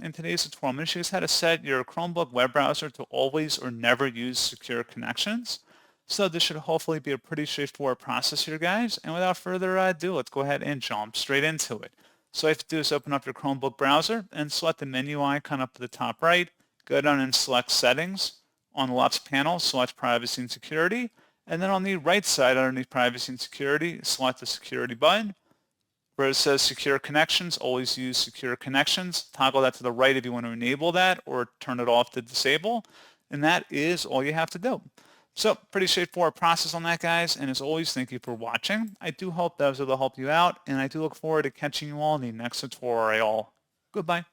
In today's tutorial, I'm going to show you how to set your Chromebook web browser to always or never use secure connections. So this should hopefully be a pretty straightforward process here, guys. And without further ado, let's go ahead and jump straight into it. So all you have to do is open up your Chromebook browser and select the menu icon up at the top right. Go down and select Settings. On the left panel, select Privacy and Security. And then on the right side underneath Privacy and Security, select the Security button. Where it says secure connections, always use secure connections. Toggle that to the right if you want to enable that or turn it off to disable. And that is all you have to do. So pretty straightforward process on that, guys. And as always, thank you for watching. I do hope that was able to help you out. And I do look forward to catching you all in the next tutorial. Goodbye.